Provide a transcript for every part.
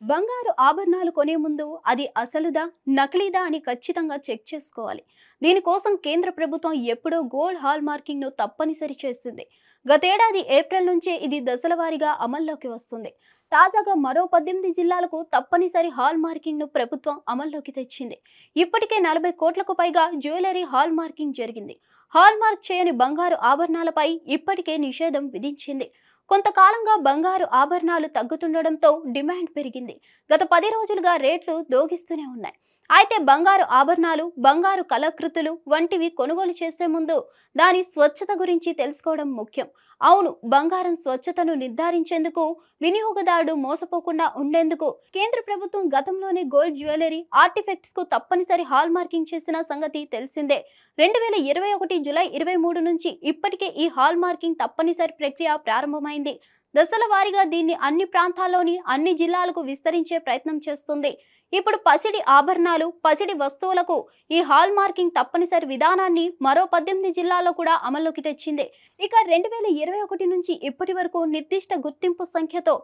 బంగారు ఆభరణాలు కొనే ముందు అది అసలుదా నకిలీదా అని ఖచ్చితంగా చెక్ చేసుకోవాలి. దీనికోసం కేంద్ర ప్రభుత్వం ఎప్పుడో గోల్డ్ హాల్ మార్కింగ్ ను తప్పనిసరి చేసింది. గతేడాది ఏప్రిల్ నుంచే ఇది దశల వారీగా అమల్లోకి వస్తుంది. తాజాగా మరో 18 జిల్లాలకు తప్పనిసరి హాల్ మార్కింగ్ ను ప్రభుత్వం అమల్లోకి తెచ్చింది. ఇప్పటికే 40 కోట్లకు పైగా జ్యువెలరీ హాల్ మార్కింగ్ జరిగింది. హాల్ మార్క్ చేయని బంగారు ఆభరణాలపై ఇప్పటికే నిషేధం విధించింది. కొంతకాలంగా బంగారు ఆభరణాలు తగ్గుతుండడంతో డిమాండ్ పెరిగింది. గత 10 రోజులుగా రేట్లు దోగిస్తూనే ఉన్నాయి. అయితే బంగారు ఆభరణాలు, బంగారు కళాకృతులు వంటివి కొనుగోలు చేసే ముందు దాని స్వచ్ఛత గురించి తెలుసుకోవడం ముఖ్యం. అవును, బంగారం స్వచ్ఛతను నిర్ధారించేందుకు, వినియోగదారుడు మోసపోకుండా ఉండేందుకు కేంద్ర ప్రభుత్వం గతంలోనే గోల్డ్ జ్యువెలరీ ఆర్టిఫెక్ట్స్ కు తప్పనిసరి హాల్ మార్కింగ్ చేసిన సంగతి తెలిసిందే. 2021 జూలై 23 నుంచి ఇప్పటికే ఈ హాల్ మార్కింగ్ తప్పనిసరి ప్రక్రియ ప్రారంభమైంది. దశల వారీగా దీన్ని అన్ని ప్రాంతాల్లోని అన్ని జిల్లాలకు విస్తరించే ప్రయత్నం చేస్తుంది. ఇప్పుడు పసిడి ఆభరణాలు, పసిడి వస్తువులకు ఈ హాల్ మార్కింగ్ తప్పనిసరి విధానాన్ని మరో 18 జిల్లాల్లో కూడా అమల్లోకి తెచ్చింది. ఇక 2021 నుంచి ఇప్పటి వరకు నిర్దిష్ట గుర్తింపు సంఖ్యతో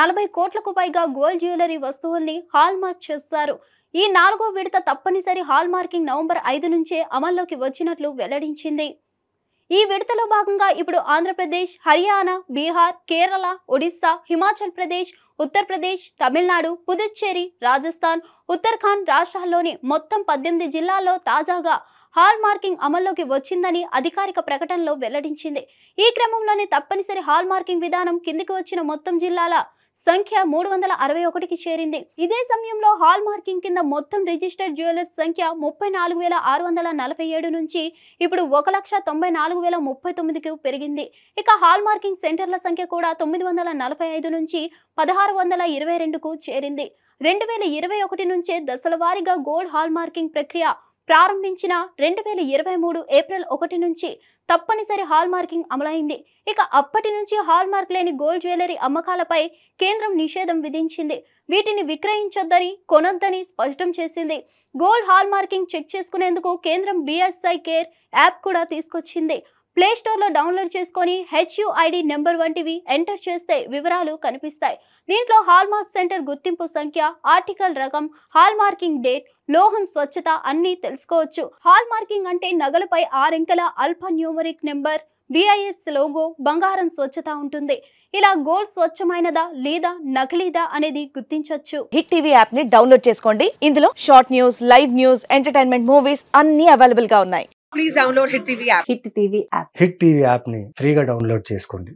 40 కోట్లకు పైగా గోల్డ్ జ్యువెలరీ వస్తువుల్ని హాల్ మార్క్ చేశారు. ఈ 4వ విడత తప్పనిసరి హాల్ మార్కింగ్ నవంబర్ 5 నుంచే అమల్లోకి వచ్చినట్లు వెల్లడించింది. ఈ విడతలో భాగంగా ఇప్పుడు ఆంధ్రప్రదేశ్, హర్యానా, బీహార్, కేరళ, ఒడిశా, హిమాచల్ ప్రదేశ్, ఉత్తరప్రదేశ్, తమిళనాడు, పుదుచ్చేరి, రాజస్థాన్, ఉత్తరాఖండ్ రాష్ట్రాల్లోని మొత్తం 18 జిల్లాల్లో తాజాగా హాల్ మార్కింగ్ అమల్లోకి వచ్చిందని అధికారిక ప్రకటనలో వెల్లడించింది. ఈ క్రమంలోనే తప్పనిసరి హాల్ మార్కింగ్ విధానం కిందికి వచ్చిన మొత్తం జిల్లాల సంఖ్య 361కి చేరింది. ఇదే సమయంలో హాల్ మార్కింగ్ కింద మొత్తం రిజిస్టర్డ్ జ్యువెలర్స్ సంఖ్య 34,647 నుంచి ఇప్పుడు 1,94,039కు పెరిగింది. ఇక హాల్ మార్కింగ్ సెంటర్ల సంఖ్య కూడా 945 నుంచి 1,622కు చేరింది. 2021 నుంచే దశల వారీగా గోల్డ్ హాల్ మార్కింగ్ ప్రక్రియ ప్రారంభించిన 2023 ఏప్రిల్ 1 నుంచి తప్పనిసరి హాల్ మార్కింగ్ అమలైంది. ఇక అప్పటి నుంచి హాల్ మార్క్ లేని గోల్డ్ జ్యువెలరీ అమ్మకాలపై కేంద్రం నిషేధం విధించింది. వీటిని విక్రయించొద్దని, కొనొద్దని స్పష్టం చేసింది. గోల్డ్ హాల్ మార్కింగ్ చెక్ చేసుకునేందుకు కేంద్రం BSI కేర్ యాప్ కూడా తీసుకొచ్చింది. ప్లే స్టోర్లో డౌన్లోడ్ చేసుకొని HUID నెంబర్ వంటివి ఎంటర్ చేస్తే వివరాలు కనిపిస్తాయి. దీంట్లో హాల్ మార్క్ సెంటర్ గుర్తింపు సంఖ్య, ఆర్టికల్ రకం, హాల్ మార్కింగ్ డేట్, లోహం స్వచ్ఛత అన్నీ తెలుసుకోవచ్చు. హాల్ మార్కింగ్ అంటే నగలపై 6 అంకెల alpha numeric number, BIS logo, బంగారం స్వచ్ఛత ఉంటుంది. ఇలా గోల్డ్ స్వచ్ఛమైనదా లేదా నకిలీదా అనేది గుర్తించొచ్చు. హిట్ టీవీ యాప్ ని డౌన్లోడ్ చేసుకోండి. ఇందులో short news, live news, entertainment movies అన్ని అవైలబుల్ గా ఉన్నాయి. Please download Hit TV app. Hit TV app hit TV app ని ఫ్రీగా డౌన్లోడ్ చేసుకోండి.